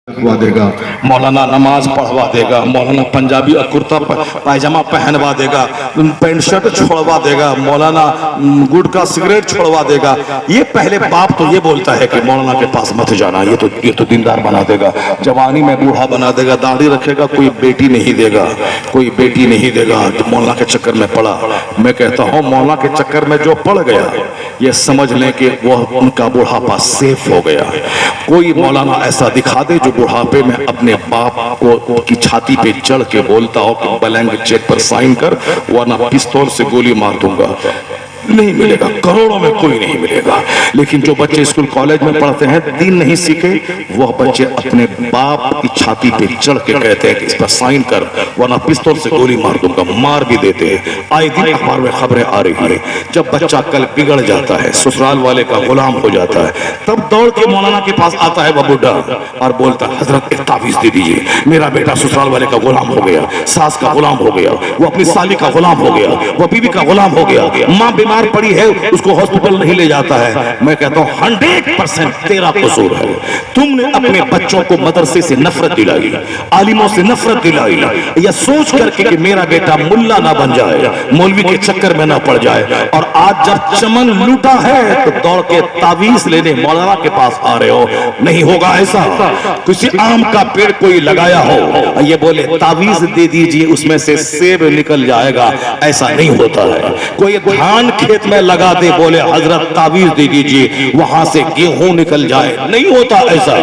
पढ़वा देगा, मौलाना नमाज पढ़वा देगा, मौलाना पंजाबी और कुर्ता पायजामा पहनवा देगा, पैंट शर्ट छोड़वा देगा, मौलाना गुटखा सिगरेट छोड़वा देगा। ये पहले बाप तो ये बोलता है कि मौलाना के पास मत जाना, ये तो दीनदार बना देगा, जवानी में बूढ़ा बना देगा, दाढ़ी रखेगा, कोई बेटी नहीं देगा, कोई बेटी नहीं देगा। तो मौलाना के चक्कर में पड़ा। मैं कहता हूँ मौलाना के चक्कर में जो पड़ गया ये समझ लें कि वह उनका बुढ़ापा सेफ हो गया। कोई मौलाना ऐसा दिखा दे जो बुढ़ापे में अपने बाप को की छाती पे चढ़ के बोलता हो कि ब्लैंक चेक पर साइन कर वरना पिस्तौल से गोली मार दूंगा। नहीं मिलेगा, करोड़ों में कोई नहीं मिलेगा। लेकिन जो बच्चे स्कूल कॉलेज में पढ़ते हैं, दीन नहीं सीखे, वह बच्चे अपने बाप की छाती पे चढ़ के कहते हैं कि इस पर साइन कर वरना पिस्तौल से गोली मार दूंगा, मार भी देते हैं। आए दिन अखबार में खबरें आ रही है। जब बच्चा कल बिगड़ जाता है, ससुराल वाले का गुलाम हो जाता है, तब दौड़ के मौलाना के पास आता है वह बुढ़ा और बोलता है हजरत एक तावीज दे दीजिए, मेरा बेटा ससुराल वाले का गुलाम हो गया, सास का गुलाम हो गया, वो अपनी साली का गुलाम हो गया, वो बीवी का गुलाम हो गया, माँ बीमार पड़ी है उसको हॉस्पिटल नहीं ले जाता है। मैं कहता हूं 100% तेरा कसूर है। तुमने अपने बच्चों को मदरसे से नफरत दिलाई, आलिमों से नफरत दिलाई, या सोच करके कि मेरा बेटा मुल्ला ना बन जाए, मौलवी के चक्कर में ना पड़ जाए। और आज जब चमन लूटा है तो दौड़ के तावीज लेने मौलाना के पास आ रहे हो। नहीं होगा ऐसा। किसी आम का पेड़ कोई लगाया हो, ये बोले तावीज दे दीजिए उसमें से सेब निकल जाएगा, ऐसा नहीं होता है। कोई धान खेत में लगा दे, बोले हजरत तावीज दे दीजिए वहां से गेहूं निकल जाए, नहीं होता ऐसा।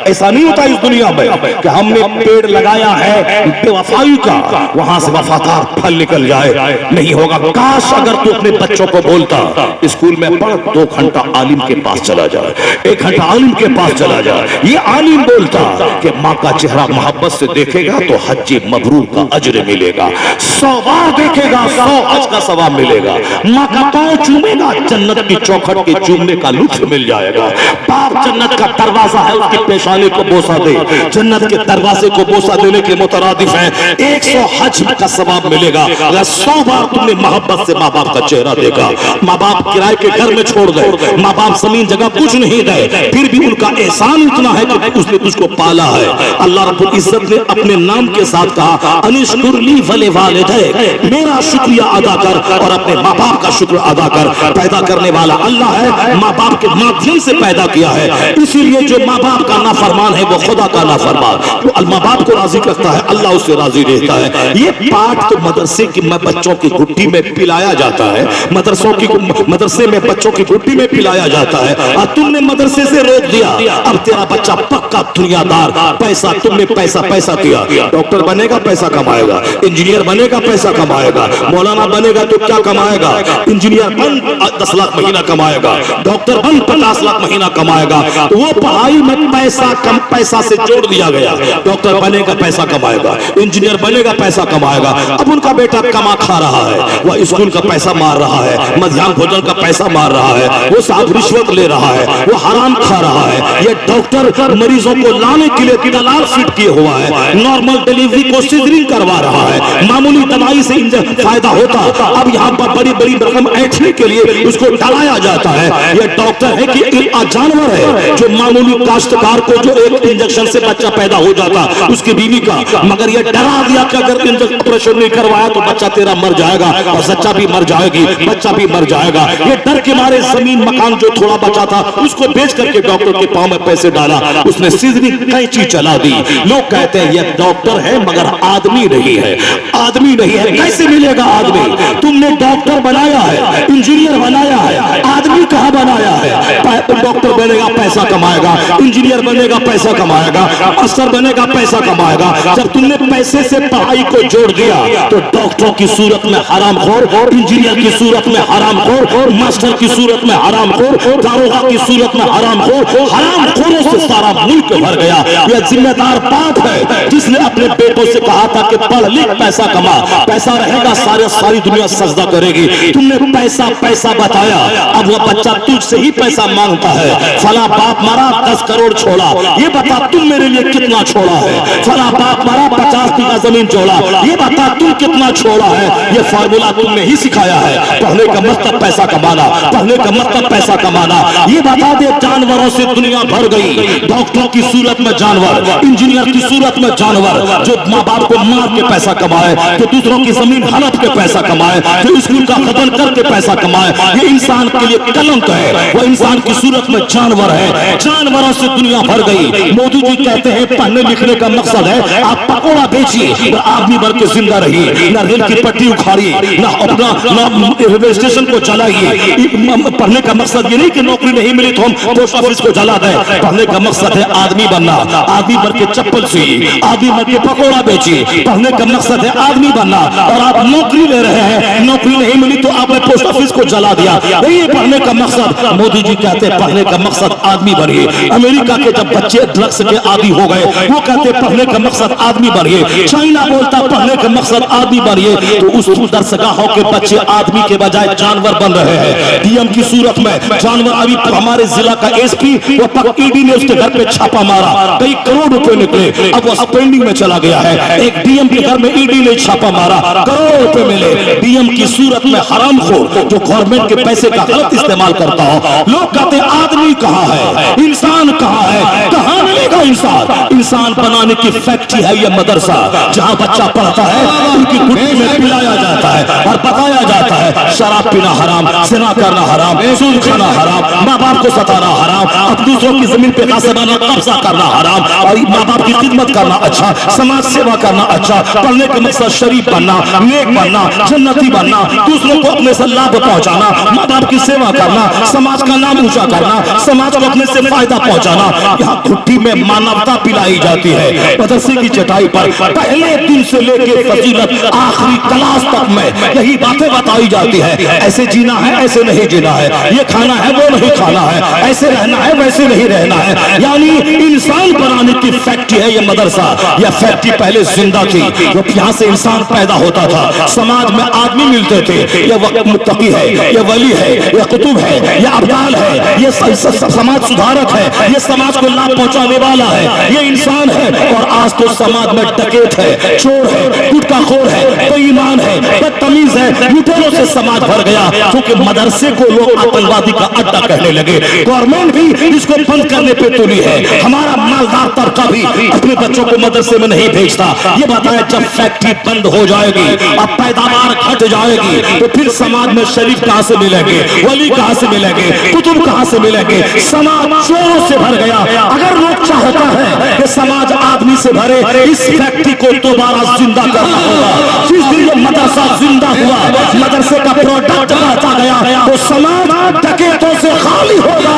ऐसा नहीं होता इस दुनिया में कि हमने पेड़ लगाया है बेवफाई का, वहां से वफादार फल निकल जाए, नहीं होगा। काश अगर तू अपने बच्चों को बोलता स्कूल में पढ़ 2 घंटा आलिम के पास चला जाए, 1 घंटा आलिम के पास चला जाए। ये आलिम बोलता कि माँ का चेहरा मोहब्बत से देखेगा तो हज मबरूर का अजर मिलेगा, 100 बार देखेगा 100 हज का सवाब मिलेगा, माँ का पांव चूमेगा जन्नत की चौखट के चूमने का लुत्फ मिल जाएगा। बाप जन्नत का दरवाजा है, उसके पेशाने को बोसा दे, जन्नत के दरवाजे को बोसा देने के मुतरादिफ है 100 हज का सवाब मिलेगा। अगर 100 बार तुमने मोहब्बत से माँ बाप का चेहरा देखा, माँ बाप किराए के घर में छोड़ गए, माँ बाप जमीन जगह कुछ नहीं गए, फिर भी उनका एहसान इतना है कि उसने तुझको पाला है। अल्लाह रब्बुल इज्जत ने अपने नाम के साथ कहा अनिश्कुरली वले वालिदैन, मेरा शुक्रिया अदा कर और अपने माँ बाप का शुक्र अदा कर। पैदा करने वाला अल्लाह है, माँ बाप के माध्यम से पैदा किया है, इसीलिए जो माँ बाप का नाफरमान है वो खुदा का नाफरमान, तो माँ बाप को राजी करता है अल्लाह उससे राजी रहता है। ये पाठ तो मदरसे की बच्चों की गुट्टी में पिलाया जाता है, मदरसे में बच्चों की गुट्टी में पिलाया जाता है, और तुमने मदरसे से रोक दिया। अब तेरा बच्चा पक्का दुनियादार, पैसा तुमने पैसा दिया, डॉक्टर बनेगा पैसा कमाएगा, इंजीनियर बनेगा पैसा कमाएगा, मौलाना बनेगा तो क्या कमाएगा, इंजीनियर बन 10 लाख महीना कमाएगा, डॉक्टर बन 50 लाख महीना कमाएगा। तो वो पढ़ाई में पैसा कम पैसा से जोड़ दिया गया, डॉक्टर बनेगा पैसा कमाएगा, इंजीनियर बनेगा पैसा कमाएगा। अब उनका बेटा कमा खा रहा है, वह स्कूल का पैसा मार रहा है, मध्याह्न भोजन का पैसा मार रहा है, वो साहब रिश्वत ले रहा है, वो हराम खा रहा है। ये डॉक्टर मरीजों को लाने के लिए दलाल फिट किए हुआ है, नॉर्मल डिलीवरी को सिजरिंग करवा रहा है, मामूली दवाई से फायदा होता, अब यहाँ पर बड़ी बड़ी रकम ऐंठने के लिए उसको डराया जाता है। ये डॉक्टर है कि जानवर है जो मामूली काश्तकार को जो एक इंजेक्शन से बच्चा पैदा हो जाता उसकी बीवी का, मगर ये डरा दिया कि अगर ऑपरेशन नहीं करवाया तो बच्चा तेरा मर जाएगा और सच्चा भी मर जाएगी, बच्चा भी मर जाएगा। ये डर के मारे जमीन मकान जो थोड़ा बचा था उसको बेच करके डॉक्टर के पांव में पैसे डाला, उसने सिजरिंग कैंची चला दी। लोग कहते हैं ये डॉक्टर है मगर आदमी नहीं है, आदमी नहीं है। कैसे मिलेगा आदमी? तुमने डॉक्टर बनाया है, इंजीनियर बनाया है, आदमी कहाँ बनाया है? डॉक्टर बनेगा पैसा कमाएगा, इंजीनियर बनेगा पैसा कमाएगा, अफसर बनेगा पैसा कमाएगा। जब तुमने पैसे से पढ़ाई को जोड़ दिया तो डॉक्टरों की सूरत में हरामखोर, इंजीनियर की सूरत में हरामखोर, मास्टर की सूरत में हरामखोर, दारोगा की सूरत में हरामखोर, हरामखोरों से सारा मुल्क भर गया। यह जिम्मेदार बात है जिसने अपने बेटों से कहा था कि पढ़ लिख पैसा कमा, पैसा रहेगा सारी दुनिया सजदा करेगी। तुमने पैसा पैसा बताया, अब वो बच्चा तुझसे ही पैसा मांगता है। फला बाप मरा 10 करोड़ छोड़ा, ये बता तुम मेरे लिए कितना छोड़ा है। फला बाप मरा 50 बीघा जमीन छोड़ा, ये बता तुम कितना छोड़ा है। ये फार्मूला तुमने ही सिखाया है। पढ़ने का मतलब पैसा कमाना, पढ़ने का मतलब पैसा कमाना। ये बता दे जानवरों से दुनिया भर गई, डॉक्टरों की सूरत में जानवर, इंजीनियर की सूरत में जानवर, जो माँ बाप को मार के पैसा कमाए, तो दूसरों की जमीन हड़प के पैसा कमाए, तो स्कूल का खतन करके पैसा कमाए। ये इंसान के लिए कलंक है, वो इंसान की सूरत में जानवर है। जानवरों से दुनिया भर गई। मोदी जी कहते हैं पढ़ने लिखने का मकसद है आप पकौड़ा बेचिए और आदमी बन के जिंदा रहिए, ना रेल की पट्टी उखाड़िए, ना अपना रेलवे स्टेशन को जलाइए। पढ़ने का मकसद ये नहीं कि नौकरी नहीं मिली तो हम पोस्ट ऑफिस को जला दें। पढ़ने का मकसद है आदमी बनना, आदमी बन के चप्पल सिए, आदमी बन के पकौड़ा बेचिए। पढ़ने का मकसद है आदमी बनना, और आप नौकरी ले रहे हैं, नौकरी नहीं मिली तो आपने पोस्ट ऑफिस को जला दिया। नहीं है पढ़ने का मकसद। मोदी जी कहते हैं पढ़ने का मकसद आदमी बनिए। अमेरिका के जब बच्चे ड्रग्स के आदी हो गए, वो कहते पढ़ने का मकसद आदमी बनिए। चाइना बोलता पढ़ने का मकसद आदमी बनिए। तो उस दरसगाहों के बच्चे आदमी के बजाय जानवर बन रहे हैं, डीएम की सूरत में जानवर। अभी हमारे जिला का एसपी वो ईडी ने उसके घर पे छापा मारा, कई करोड़ रुपए निकले, अब वो पेंडिंग में चला गया है। एक डीएम के घर में ईडी ने छापा मारा, करोड़ रुपए मिले। डीएम की सूरत में हरामखोर जो गवर्नमेंट के पैसे का गलत इस्तेमाल करता हो। लोग कहते आदमी कहाँ है, इंसान कहाँ है, कहाँ मिलेगा इंसान? इंसान बनाने की फैक्ट्री है ये मदरसा, जहाँ बच्चा पढ़ता है उनकी गुट्टी में पिलाया जाता है और बताया जाता है शराब पीना हराम, जिना करना हराम, सूद खाना हराम, माँ बाप को सताना हराम, अब दूसरों की जमीन पे कासिबाना कब्जा करना हराम, और माँ बाप की खिदमत करना अच्छा, समाज सेवा करना अच्छा। पढ़ने का मकसद शरीफ बनना, नेक बनना, जन्नती बनना, दूसरों को अपने से लाभ पहुंचाना, माँ बाप की सेवा करना, समाज का नाम ऊंचा करना, समाज को अपने से फायदा पहुंचाना। यहाँ घुट्टी में मानवता पिलाई जाती है। मदरसे की चटाई पर पहले दिन से लेकर फजीलत आखिरी क्लास तक में यही बातें बताई जाती है। ऐसे जीना है, ऐसे नहीं जीना है, ये खाना है, वो नहीं खाना है, ऐसे रहना है, वैसे नहीं रहना है। यानी इंसान बनाने की फैक्ट्री है ये मदरसा। यह फैक्ट्री पहले जिंदा थी, जो यहाँ से इंसान पैदा होता था, समाज में आदमी मिलते थे। ये वक्त मुत्तकी है, ये वली है, ये कुतुब है, ये अब्दाल है, ये समाज सुधारक है, ये समाज को लाभ पहुंचाने वाला है, ये इंसान है। और आज तो समाज में डकैत है, चोर है, गुटखाखोर है, बेईमान है, बदतमीज है, लुटेरों से समाज भर गया। क्योंकि मदरसे को लोग आतंकवादी का अड्डा कहने लगे। गवर्नमेंट भी इसको बंद करने पे तुली है। हमारा मालदार तबका भी अपने बच्चों को मदरसे में नहीं भेजता। ये बताया जब फैक्ट्री बंद हो जाएगी, अब पैदावार घट जाएगी, तो फिर समाज में शरीफ कहां से मिलेंगे, वली कहां से मिलेंगे, कुतुब कहां से मिलेंगे? समाज चोरों से भर गया। अगर लोग चाहता है कि समाज आदमी से भरे, इस फैक्ट्री को दोबारा जिंदा करना होगा। जिस दिन ये मदरसा जिंदा हुआ, मदरसे का प्रोडक्ट बढ़ता गया, तो समाज डकैतों से खाली होगा,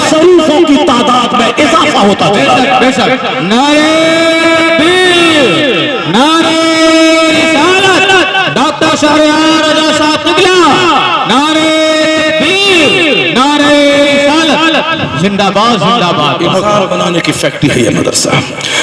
शरीफों की तादाद में इजाफा होता चला। बेशक नारे तकबीर, नारे रिसालत, डॉक्टर शहरयार रजा साहब किबला, नारे तकबीर, नारे रिसालत, जिंदाबाद जिंदाबाद। मकान बनाने की फैक्ट्री है ये मदरसा।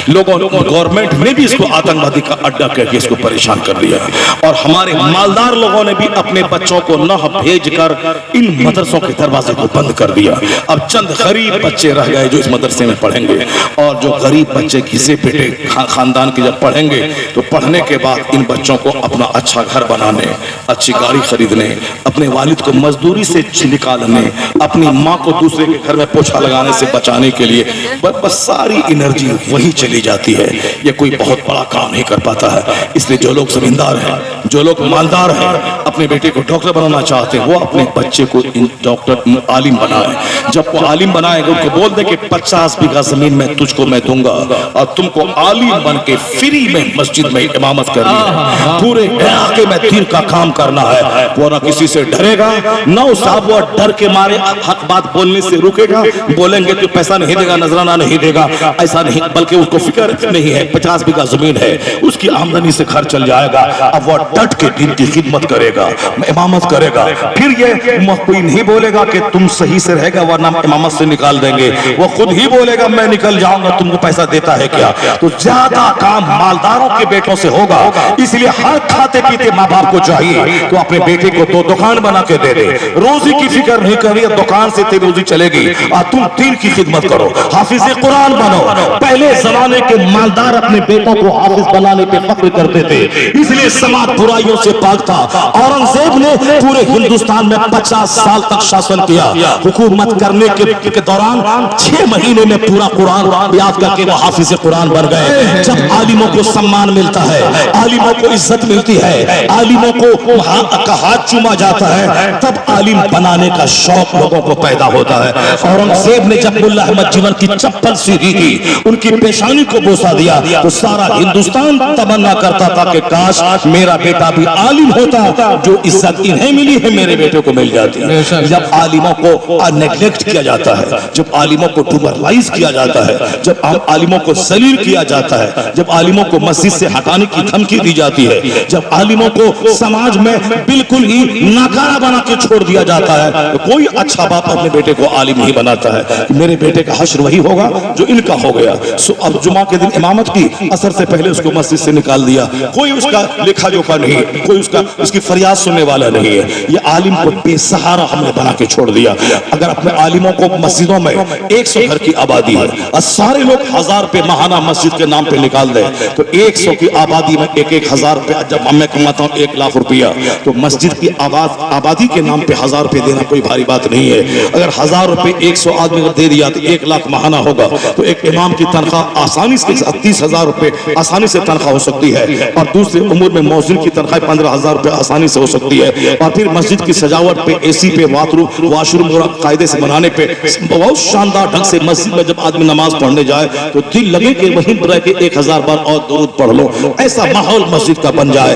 लोगों गवर्नमेंट ने भी इसको आतंकवादी का अड्डा करके इसको परेशान कर दिया, और हमारे मालदार लोगों ने भी अपने बच्चों को न भेजकर इन मदरसों के दरवाजे को बंद कर दिया। अब चंद गरीब बच्चे रह गए जो इस मदरसे में पढ़ेंगे, और जो गरीब बच्चे घिसे पिटे खानदान के जब पढ़ेंगे, तो पढ़ने के बाद इन बच्चों को अपना अच्छा घर बनाने, अच्छी गाड़ी खरीदने, अपने वालिद को मजदूरी से निकालने, अपनी माँ को दूसरे के घर में पोछा लगाने से बचाने के लिए बस सारी एनर्जी वही चली जाती है। ये कोई बहुत बड़ा काम नहीं कर पाता है। इसलिए जो लोग जमींदार हैं, जो लोग मालदार हैं, अपने बेटे को डॉक्टर बनाना चाहते हैं, वो अपने बच्चे को डॉक्टर आलिम बनाए। जब वो आलिम बनाएगा, उनको बोल दे कि 50 बीघा जमीन में तुझको मैं दूंगा, और तुमको आलिम बन के फ्री में मस्जिद में इमामत करनी है, पूरे इलाके में दीन का काम करना है। वो ना किसी से डरेगा, ना उस साहब वो डर के मारे हक बात बोलने से रुकेगा। बोलेंगे तो पैसा नहीं देगा, नजराना नहीं देगा, ऐसा नहीं, बल्कि उसको फिक्र नहीं है, 50 बीघा जमीन है, उसकी आमदनी से घर चल जाएगा। अब वह डट के दिन की खिदमत करेगा, इमामत करेगा। फिर ये कोई नहीं बोलेगा कि तुम सही से रहेगा वरना इमामत से निकाल देंगे, वो खुद ही बोलेगा मैं निकल जाऊंगा, तुमको पैसा देता है क्या। तो ज्यादा काम मालदारों के बेटों से होगा, इसलिए हर खाते पीते माँ बाप को चाहिए तो अपने बेटे को 2 दुकान बना के दे दे। रोजी की फिक्र नहीं करी, दुकान से तेरी रोजी चलेगी और तुम दीन की खिदमत करो, हाफिज कुरान बनो। पहले जमाने के मालदार अपने बेटों को हाफिज बनाने पे फख्र करते थे, इसलिए समाज बुराइयों से पाक था। औरंगजेब ने पूरे हिंदुस्तान में 50 साल तक शासन किया। हुकूमत करने के दौरान 6 महीने में पूरा कुरान याद करके वो हाफिज कुरान बन गए। जब आलिमों को सम्मान मिलता है, आलिमों को इज्जत मिलती है, आलिमों को हाथ चूमा जाता है, तब आलिम बनाने का शौक लोगों को पैदा होता है। औरंगजेब ने जब मुल्ला अहमद जीवन की चप्पल सीधी की, उनकी पेशानी को बोसा दिया, तो सारा हिंदुस्तान तमन्ना करता था कि काश मेरा बेटा भी आलिम होता, जो इज्जत इन्हें मिली है मेरे बेटे को मिल जाती है। जब आलिमों को नेग्लेक्ट किया जाता है, जब आलिमों को ट्यूबरलाइज किया जाता है, जब आलिमों को जलील किया जाता है, जब आलिमों को मस्जिद से हटाने की धमकी दी जाती है, जब आलिमों को समाज में बिल्कुल ही नाकारा बना के छोड़ दिया जाता है, तो कोई अच्छा बाप अपने बेटे को आलिम नहीं बनाता है कि मेरे बेटे का हश्र वही होगा जो इनका हो गया। सो अब जुमा के दिन इमामत की, असर से पहले उसको मस्जिद से निकाल दिया, कोई उसका लेखा जोखा नहीं, कोई उसकी फरियाद सुनने वाला नहीं है। ये आलिम को बेसहारा हमने बना के छोड़ दिया। अगर अपने आलिमों को मस्जिदों में 100 घर की आबादी है और सारे लोग 1000 रुपए महाना मस्जिद के नाम पे निकाल दे, तो 100 की आबादी में 1-1000 रुपए जब मैं कमाता हूँ 1 लाख रुपया, तो मस्जिद की आबादी के नाम पे 1000 रुपए देना कोई भारी बात नहीं है। अगर 1000 रुपए 100 आदमी को दे दिया तो 1 लाख महाना होगा, तो एक इमाम की तनख्वाह आसानी से 30,000 रुपए आसानी से तनख्वाह हो सकती है। और दूसरे उम्र में मौजूद की तनख्वाह 15,000 रुपए आसानी से हो सकती है। और फिर मस्जिद की सजावट पे, एसी पे, वाशरूम कायदे से बनाने पे, बहुत शानदार ढंग से मस्जिद में जब आदमी नमाज पढ़ने जाए तो दिल लगे कि वहीं रह के 1000 बार और दुरूद पढ़ लो, ऐसा माहौल मस्जिद का बन जाए।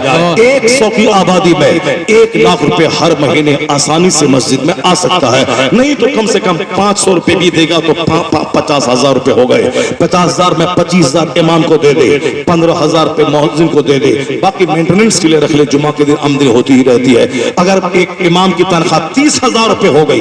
100 की आबादी में 1 लाख रुपए हर महीने आसानी से मस्जिद में आ सकता है। नहीं तो कम से कम 500 रुपए भी देगा तो 50,000 रुपए हो गए। 50,000 में 25,000 इमाम को दे दे, 15,000 रुपए मुअज्जिन को दे दे, बाकी मेंटेनेंस के लिए रख ले, जुमा के दिन आमदनी होती ही रहती है। अगर एक इमाम की तनख्वाह 30,000 रुपए हो गई,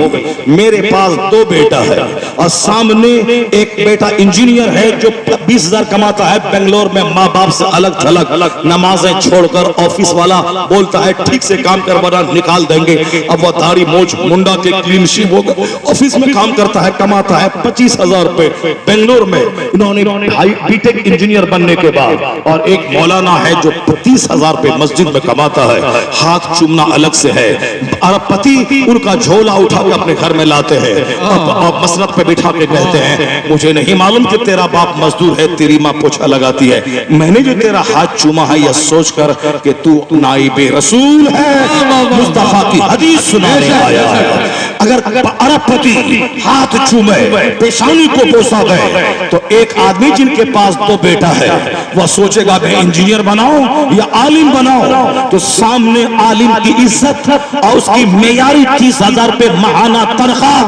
मेरे पास 2 बेटा है और सामने एक बेटा इंजीनियर है जो 20,000 कमाता है बेंगलोर में, माँ बाप से अलग थलग, नमाजें छोड़कर ऑफिस वाला बोलता है ठीक से काम कर वरना निकाल देंगे। अब वह दाढ़ी मोछ मुंडा के क्लीन शेव होगा, ऑफिस में काम करता है, कमाता है 25,000 रुपए बेंगलोर में। इन्होंने बीटेक इंजीनियर बनने के बाद, और एक मौलाना है जो 30,000 रुपए मस्जिद में कमाता है, हाथ चूमना अलग से है। अरबपति उनका झोला उठा के अपने घर में लाते हैं और मसनद पे बिठा के कहते हैं मुझे नहीं मालूम कि तेरा बाप मजदूर है, तेरी माँ पोछा लगाती है, मैंने जो तेरा हाथ चूमा है यह सोचकर कि तू नाइबे रसूल है, मुस्तफा की हदीस सुनाने आया है। अगर अरबपति हाथ चूमे, पेशानी को बोसा दे, तो एक आदमी जिनके पास 2 बेटा है वह सोचेगा मैं इंजीनियर बनाऊं या आलिम बनाऊं, तो सामने आलिम की इज्जत और उसकी मेयारी 30,000 रुपए महाना तनख्वाह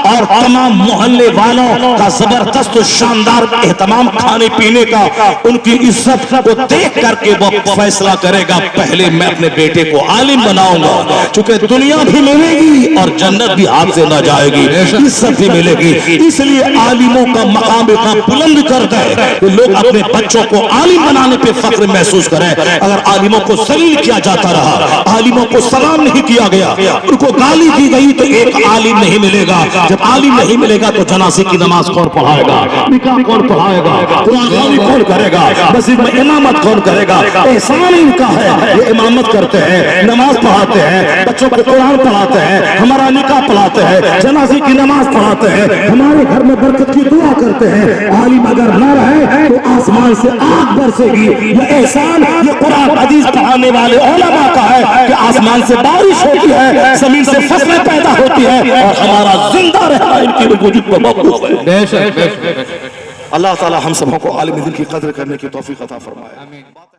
और तमाम मोहल्ले वालों का जबरदस्त शानदार एहतमाम, खाने पीने का, उनकी इज्जत को देख करके वो फैसला करेगा पहले मैं अपने बेटे को आलिम बनाऊंगा, क्योंकि दुनिया भी मिलेगी और जन्नत भी हाथ से न जाएगी, इज्जत भी मिलेगी। इसलिए आलिमों का मकाम इतना बुलंद करता है कि लोग अपने बच्चों को आलिम बनाने पे फख्र महसूस करें। अगर आलिमों को जलील किया जाता रहा, आलिमों को सलाम नहीं किया गया, उनको गाली दी गई, तो एक आलिम नहीं मिलेगा। जब आलिम नहीं मिलेगा तो जनाजे की नमाज कौन पढ़ाएगा, निकाह कौन पढ़ाएगा, कुरान कौन करेगा, मस्जिद में इमामत कौन करेगा। एहसान इनका है, ये इमामत करते हैं, नमाज पढ़ाते हैं, बच्चों को कुरान पढ़ाते हैं, हमारा निकाह पढ़ाते हैं, जनाजे की नमाज पढ़ाते हैं, हमारे घर में बरकत की दुआ करते हैं। आलिम अगर न रहे तो आसमान से आग बरसेगी। ये एहसान ये कुरान हदीस पढ़ाने वाले उलमा का है कि आसमान से बारिश होती है, जमीन से फसलें पैदा होती है और हमारा जिंदा रहना इनकी वजूद को मौजूद है। अल्लाह ताला हम सबों को आलिम दिन की कदर करने की तौफीक अता फरमाए।